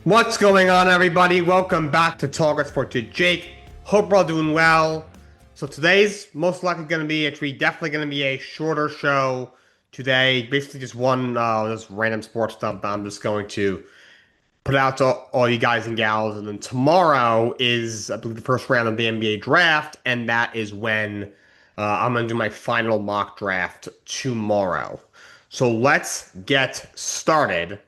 What's going on, everybody? Welcome back to Talkin Sports with Jake. Hope we're all doing well. So today's most likely going to be, actually definitely going to be a shorter show today. Basically just one just random sports stuff that I'm just going to put out to all you guys and gals. And then tomorrow is, I believe, the first round of the NBA draft. And that is when I'm going to do my final mock draft tomorrow. So let's get started.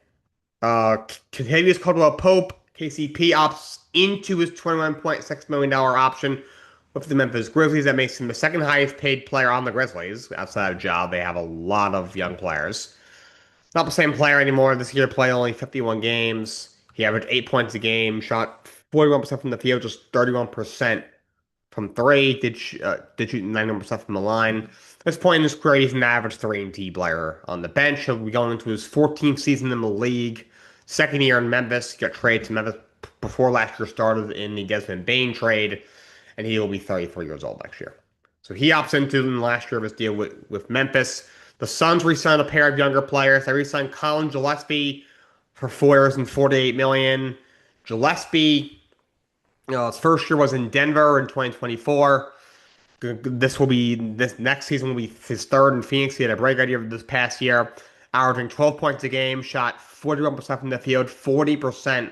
Contavious Caldwell Pope, KCP opts into his $21.6 million option with the Memphis Grizzlies. That makes him the second highest paid player on the Grizzlies. Outside of Ja, they have a lot of young players. Not the same player anymore. This year, played only 51 games. He averaged 8 points a game, shot 41% from the field, just 31% from three. Did shoot 91% from the line. At this point in his career, he's an average 3-and-D player on the bench. He'll be going into his 14th season in the league. Second year in Memphis. He got traded to Memphis before last year started in the Desmond Bane trade, and he will be 34 years old next year. So he opts into the last year of his deal with Memphis. The Suns re-signed a pair of younger players. They re-signed Colin Gillespie for 4 years and $48 million. Gillespie, his first year was in Denver in 2024. This next season will be his third in Phoenix. He had a breakout year this past year, averaging 12 points a game, shot 41% from the field, 40%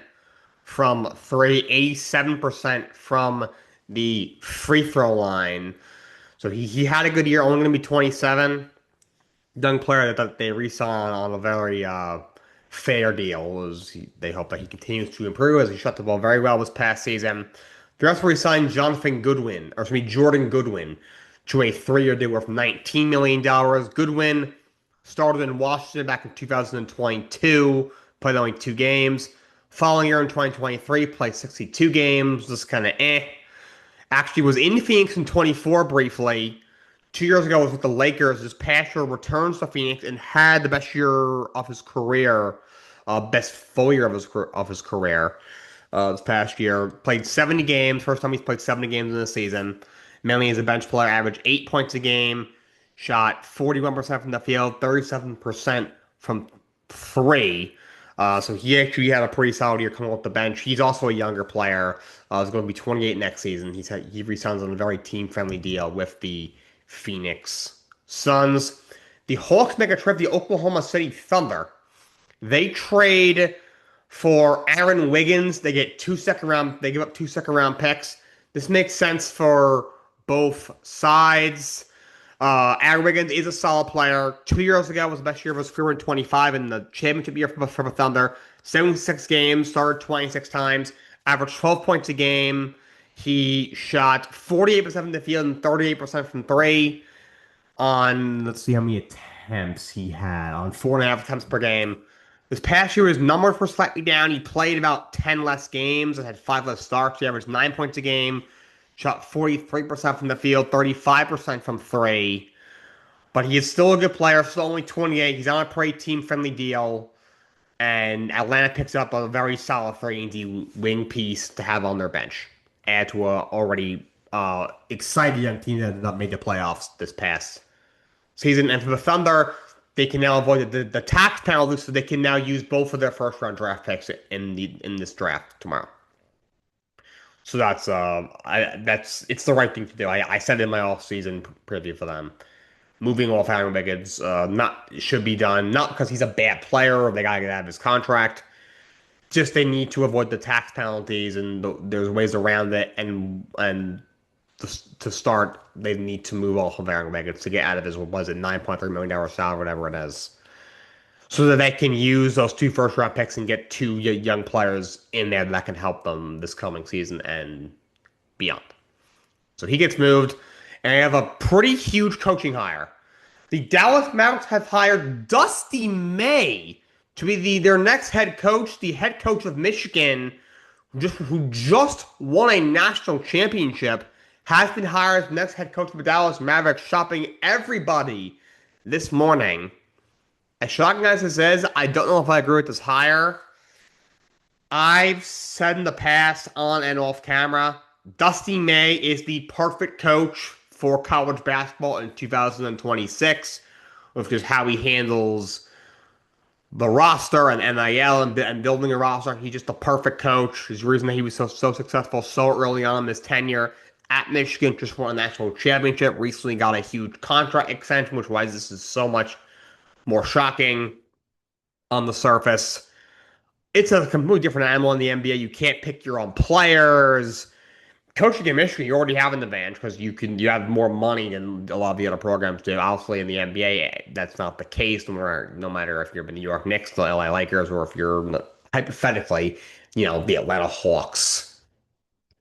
from three, 87% from the free throw line. So he had a good year, only going to be 27. Young player that they re-signed on a very fair deal. They hope that he continues to improve as he shot the ball very well this past season. They also re-signed Jordan Goodwin to a 3-year deal worth $19 million. Goodwin started in Washington back in 2022, played only 2 games. Following year in 2023, played 62 games, just kind of Actually was in Phoenix in 24 briefly. 2 years ago was with the Lakers. This past year returns to Phoenix and had the best year of his career, best full year of his career this past year. Played 70 games, first time he's played 70 games in the season. Mainly as a bench player, averaged 8 points a game. Shot 41% from the field, 37% from three. So he actually had a pretty solid year coming off the bench. He's also a younger player. He's going to be 28 next season. He re-signs on a very team-friendly deal with the Phoenix Suns. The Hawks make a trip to the Oklahoma City Thunder. They trade for Aaron Wiggins. They get They give up 2 second-round picks. This makes sense for both sides. Aaron Wiggins is a solid player. 2 years ago was the best year of his career in 25 in the championship year for the Thunder. 76 games, started 26 times, averaged 12 points a game. He shot 48% from the field and 38% from three on, let's see how many attempts he had, on 4.5 attempts per game. This past year, his numbers were slightly down. He played about 10 less games and had 5 less starts. He averaged 9 points a game. Shot 43% from the field, 35% from three. But he is still a good player, still only 28. He's on a pretty team-friendly deal. And Atlanta picks up a very solid 3-and-D wing piece to have on their bench. Add to a already excited young team that did not make the playoffs this past season. And for the Thunder, they can now avoid the tax penalty, so they can now use both of their first-round draft picks in this draft tomorrow. So it's the right thing to do. I said in my off-season preview for them, moving off Aaron Wiggins should be done, not because he's a bad player or they gotta get out of his contract. Just they need to avoid the tax penalties, and there's ways around it. And to start, they need to move off of Aaron Wiggins to get out of his, what was it, $9.3 million salary, whatever it is, so that they can use those 2 first-round picks and get 2 young players in there that can help them this coming season and beyond. So he gets moved, and I have a pretty huge coaching hire. The Dallas Mavericks have hired Dusty May to be their next head coach, the head coach of Michigan, who just won a national championship, has been hired as the next head coach of the Dallas Mavericks, shopping everybody this morning. As shocking as this is, I don't know if I agree with this hire. I've said in the past, on and off camera, Dusty May is the perfect coach for college basketball in 2026, with just how he handles the roster and NIL and building a roster. He's just the perfect coach. He's the reason that he was so successful so early on in his tenure at Michigan. Just won a national championship. Recently got a huge contract extension, which why this is so much more shocking on the surface. It's a completely different animal in the NBA. You can't pick your own players. Coaching in Michigan, you already have an advantage because you have more money than a lot of the other programs do. Obviously, in the NBA, that's not the case. No matter if you're the New York Knicks, the LA Lakers, or if you're hypothetically, the Atlanta Hawks.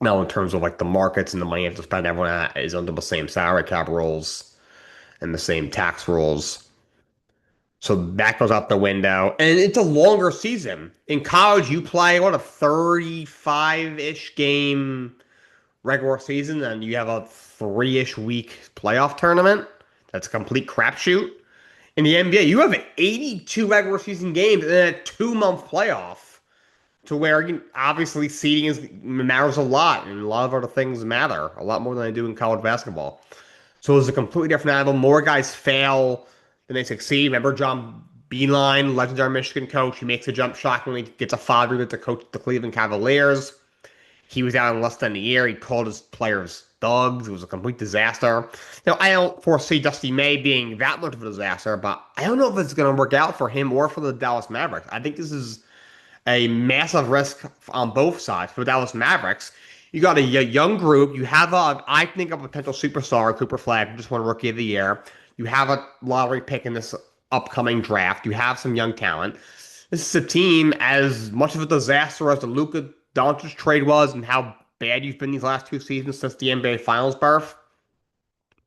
Now, in terms of like the markets and the money you have to spend, everyone is under the same salary cap rules and the same tax rules. So that goes out the window, and it's a longer season. In college, you play what a 35-ish game regular season, and you have a 3-ish week playoff tournament. That's a complete crapshoot. In the NBA, you have 82 regular season games and then a 2-month playoff, to where obviously matters a lot, and a lot of other things matter a lot more than they do in college basketball. So it's a completely different animal. More guys fail than they succeed. Remember John Beeline, legendary Michigan coach, he makes a jump shot when he gets a father to coach the Cleveland Cavaliers. He was out in less than a year. He called his players thugs. It was a complete disaster. Now, I don't foresee Dusty May being that much of a disaster, but I don't know if it's going to work out for him or for the Dallas Mavericks. I think this is a massive risk on both sides. For the Dallas Mavericks, you got a young group. You have I think, a potential superstar, Cooper Flag, who just won Rookie of the Year. You have a lottery pick in this upcoming draft. You have some young talent. This is a team as much of a disaster as the Luka Doncic trade was and how bad you've been these last 2 seasons since the NBA Finals birth,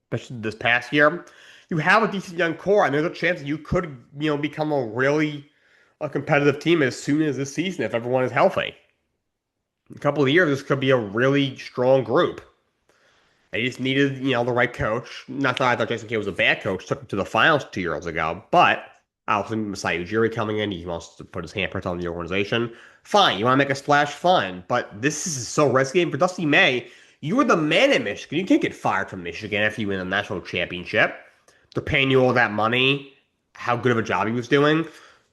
especially this past year. You have a decent young core, and there's a chance that you could, become a competitive team as soon as this season if everyone is healthy. In a couple of years, this could be a really strong group. They just needed, the right coach. Not that I thought Jason Kidd was a bad coach, took them to the finals 2 years ago, but obviously Masai Ujiri coming in, he wants to put his handprint on the organization. Fine, you want to make a splash? Fine, but this is so risky. And for Dusty May, you were the man in Michigan. You can't get fired from Michigan after you win a national championship. They're paying you all that money. How good of a job he was doing.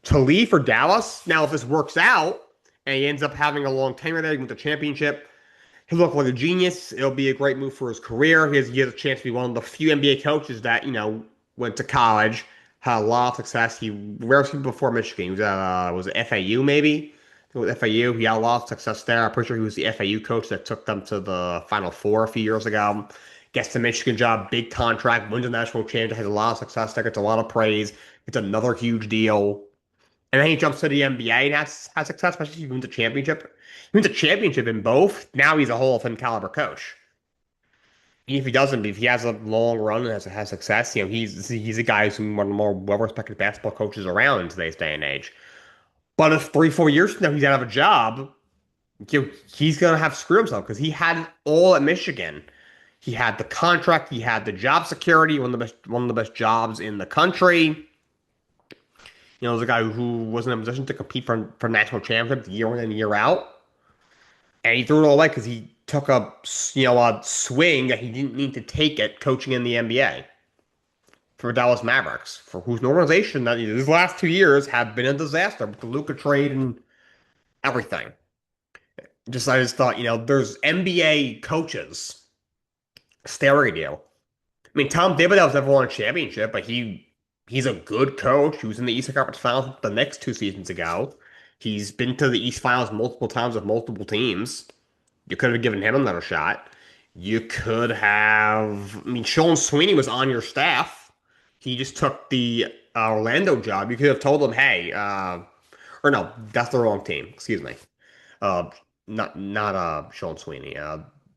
To leave for Dallas, now if this works out, and he ends up having a long tenure there, with the championship, he'll look like a genius. It'll be a great move for his career. He has a chance to be one of the few NBA coaches that, went to college, had a lot of success. Where was he before Michigan? He was at FAU maybe? With FAU, he had a lot of success there. I'm pretty sure he was the FAU coach that took them to the Final Four a few years ago. Gets the Michigan job, big contract, wins a national championship, has a lot of success there, gets a lot of praise. It's another huge deal. And then he jumps to the NBA and has success, especially if he wins a championship. He wins a championship in both. Now he's a Hall of Fame caliber coach. Even if he doesn't, if he has a long run and has success, he's a guy who's one of the more well-respected basketball coaches around in today's day and age. But if 3-4 years from now he's out of a job, he's gonna have to screw himself because he had it all at Michigan. He had the contract, he had the job security, one of the best jobs in the country. There's a guy who was in a position to compete for national championship year in and year out, and he threw it all away because he took a swing that he didn't need to take at coaching in the NBA for Dallas Mavericks, for whose organization that these last 2 years have been a disaster with the Luka trade and everything. I just thought, there's NBA coaches staring at you. I mean, Tom Thibodeau's never won a championship, but he's a good coach. He was in the Eastern Conference Finals the next 2 seasons ago. He's been to the East Finals multiple times with multiple teams. You could have given him another shot. You could have. I mean, Sean Sweeney was on your staff. He just took the Orlando job. You could have told him, hey, or no, that's the wrong team. Excuse me. Not Sean Sweeney.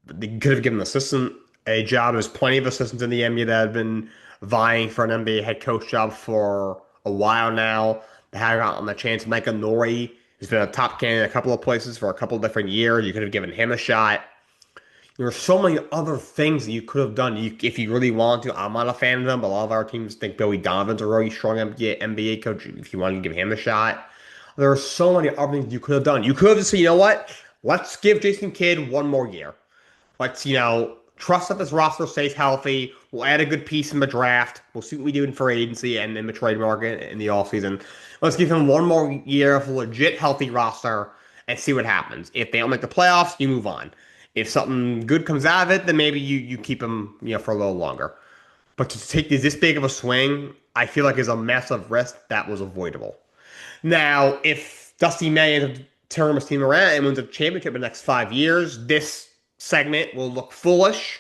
They could have given the assistant a job. There's plenty of assistants in the NBA that have been vying for an NBA head coach job for a while now. They have gotten the chance. Micah Nori has been a top candidate a couple of places for a couple of different years. You could have given him a shot. There are so many other things that you could have done if you really want to. I'm not a fan of them, but a lot of our teams think Billy Donovan's a really strong NBA coach. If you want to give him a shot, there are so many other things you could have done. You could have just said, you know what? Let's give Jason Kidd one more year. Let's, Trust that this roster stays healthy. We'll add a good piece in the draft. We'll see what we do in free agency and in the trade market in the offseason. Let's give him one more year of a legit healthy roster and see what happens. If they don't make the playoffs, you move on. If something good comes out of it, then maybe you keep him, for a little longer. But to take this big of a swing, I feel like is a massive risk that was avoidable. Now, if Dusty May ends up turning his team around and wins a championship in the next 5 years, this segment will look foolish,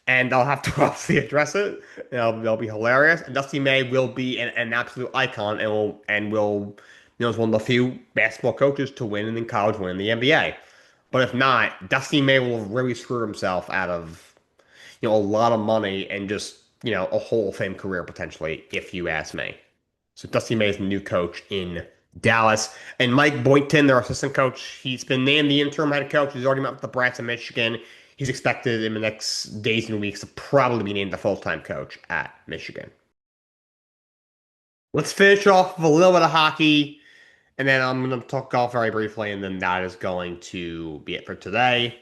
and I'll have to obviously address it. They'll be hilarious, and Dusty May will be an absolute icon, and will is one of the few basketball coaches to win in college, win in the NBA. But if not, Dusty May will really screw himself out of a lot of money and just a Hall of Fame career potentially, if you ask me. So Dusty May is the new coach in Dallas. And Mike Boynton, their assistant coach, he's been named the interim head coach. He's already met with the Brats in Michigan. He's expected in the next days and weeks to probably be named the full-time coach at Michigan. Let's finish off with a little bit of hockey, and then I'm going to talk golf very briefly, and then that is going to be it for today.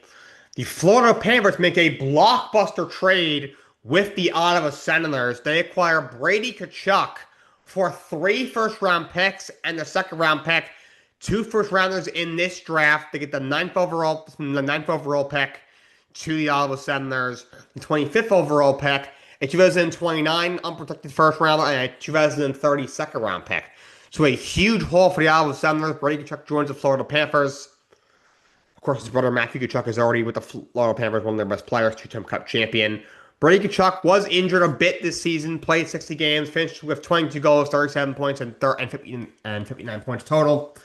The Florida Panthers make a blockbuster trade with the Ottawa Senators. They acquire Brady Tkachuk for 3 first-round picks and the second-round pick. 2 first-rounders in this draft. They get the ninth overall pick to the Ottawa Senators, the 25th overall pick, a 2029 unprotected first-rounder, and a 2030 second-round pick. So a huge haul for the Ottawa Senators. Brady Tkachuk joins the Florida Panthers. Of course, his brother Matthew Tkachuk is already with the Florida Panthers, one of their best players, 2-time Cup champion. Brady Tkachuk was injured a bit this season, played 60 games, finished with 22 goals, 37 points, and 59 points total.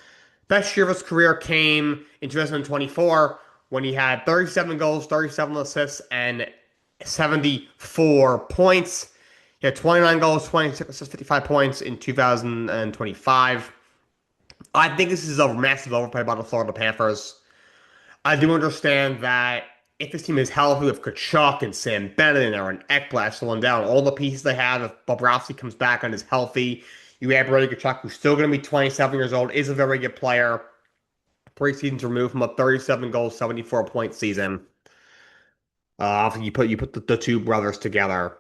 Best year of his career came in 2024 when he had 37 goals, 37 assists, and 74 points. He had 29 goals, 26 assists, 55 points in 2025. I think this is a massive overpay by the Florida Panthers. I do understand that if this team is healthy with Tkachuk and Sam Bennett and Aaron Ekblad slowing down all the pieces they have, if Bobrovsky comes back and is healthy, you add Brady Tkachuk, who's still going to be 27 years old, is a very good player. 3 seasons removed from a 37 goal, 74-point season. You put the two brothers together.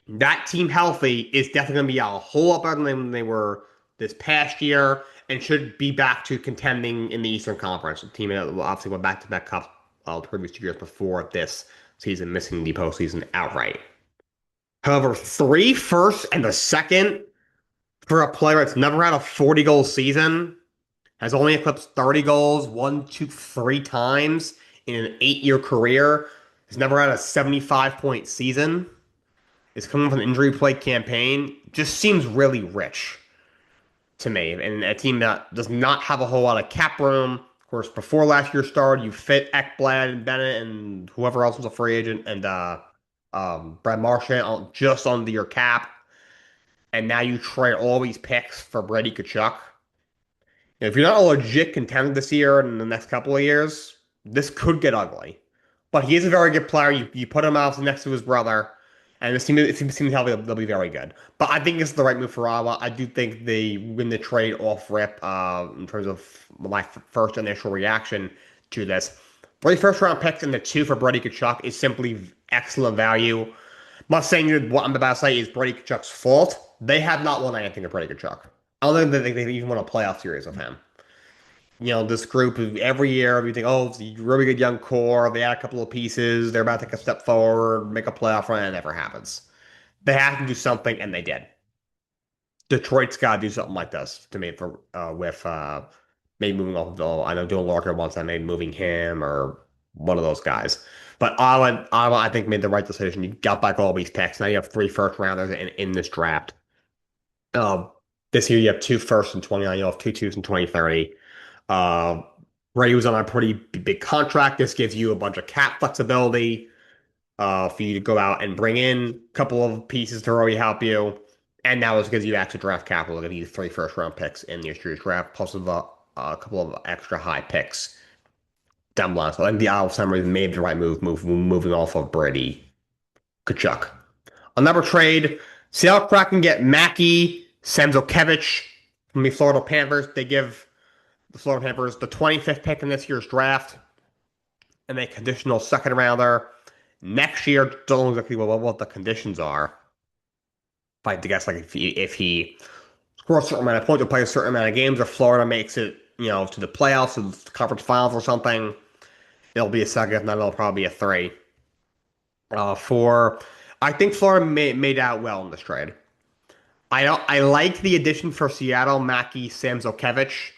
That team healthy is definitely going to be a whole lot better than they were this past year and should be back to contending in the Eastern Conference. The team obviously went back-to-back cups the previous 2 years before this season, missing the postseason outright. However, 3 firsts and a second for a player that's never had a 40-goal season, has only eclipsed 30 goals 1, 2, 3 times in an 8-year career, has never had a 75-point season, is coming from an injury-plagued campaign, just seems really rich to me. And a team that does not have a whole lot of cap room. Of course, before last year started, you fit Ekblad and Bennett and whoever else was a free agent and Brad Marchand just under your cap. And now you trade all these picks for Brady Tkachuk. If you're not a legit contender this year and in the next couple of years, this could get ugly. But he is a very good player. You put him out next to his brother, and it seems healthy. They'll be very good. But I think it's the right move for Ottawa. I do think they win the trade off rip in terms of my first initial reaction to this. 3 first-round picks and the 2 for Brady Tkachuk is simply excellent value. I'm not saying that what I'm about to say is Brady Tkachuk's fault. They have not won anything with Brady Tkachuk. I don't think they've even won a playoff series with him. This group, every year, you think, oh, it's a really good young core. They add a couple of pieces. They're about to take a step forward, make a playoff run, and it never happens. They have to do something, and they did. Detroit's got to do something like this to me with maybe moving off of the. I know Dylan Larkin wants that, maybe moving him or one of those guys. But Ottawa, I think, made the right decision. You got back all these picks. Now you have 3 first rounders in this draft. This year you have 2 firsts in 29. You have 2 twos in 2030. Ray was on a pretty big contract. This gives you a bunch of cap flexibility for you to go out and bring in a couple of pieces to really help you. And now this gives you extra draft capital. Give you 3 first-round picks in this year's draft, plus a couple of extra high picks down the line. So I think the Isle of Summer made the right moving off of Brady Tkachuk. Another trade, Seattle Kraken get Mackie Samzokevich from the Florida Panthers. They give the Florida Panthers the 25th pick in this year's draft and a conditional second rounder Next year, don't know exactly what the conditions are. If I had to guess, like if he scores a certain amount of points or plays a certain amount of games, or Florida makes it, to the playoffs or the conference finals or something, it'll be a second. If not, it'll probably be a three. I think Florida made out well in this trade. I like the addition for Seattle, Mackie Samzokevich.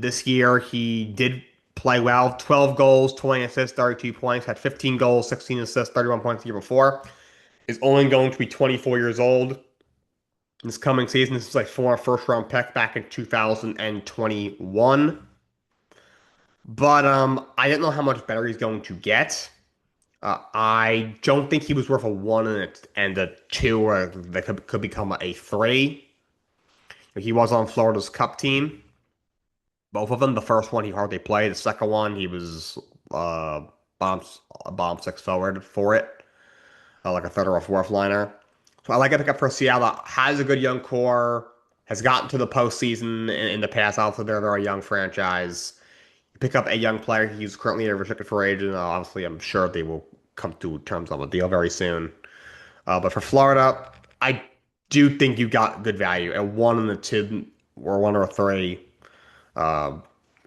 This year he did play well. 12 goals, 20 assists, 32 points. Had 15 goals, 16 assists, 31 points the year before. Is only going to be 24 years old this coming season. This is like former first round pick back in 2021. But I didn't know how much better he's going to get. I don't think he was worth a one and a two, or that could become a three. He was on Florida's Cup team. Both of them. The first one he hardly played. The second one he was uh bomb bomb six forward for it, like a third or a fourth liner. So I like a pickup for Seattle. Has a good young core. Has gotten to the postseason in the past. Also, they're a young franchise. You pick up a young player. He's currently a restricted free agent. Obviously, I'm sure they will come to terms on a deal very soon. But for Florida, I do think you got good value. At one and a two, or one or a three, uh,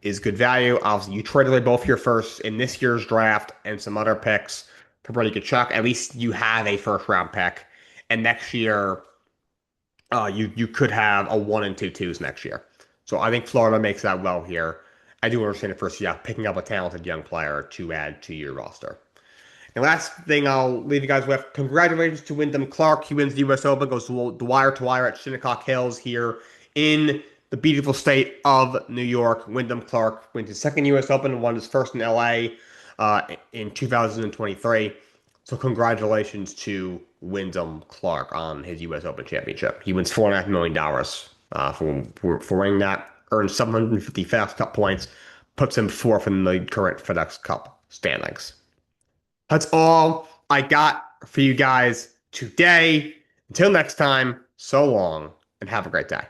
is good value. Obviously, you traded away both your firsts in this year's draft and some other picks for Brady Kachuk. At least you have a first round pick. And next year, you could have a one and two twos next year. So I think Florida makes that well here. I do understand it first, yeah, picking up a talented young player to add to your roster. And last thing I'll leave you guys with, congratulations to Wyndham Clark. He wins the U.S. Open, goes the wire to wire at Shinnecock Hills here in the beautiful state of New York. Wyndham Clark wins his second U.S. Open and won his first in L.A. In 2023. So congratulations to Wyndham Clark on his U.S. Open championship. He wins $4.5 million for winning that, earns 750 Fast Cup points, puts him fourth in the current FedEx Cup standings. That's all I got for you guys today. Until next time, so long and have a great day.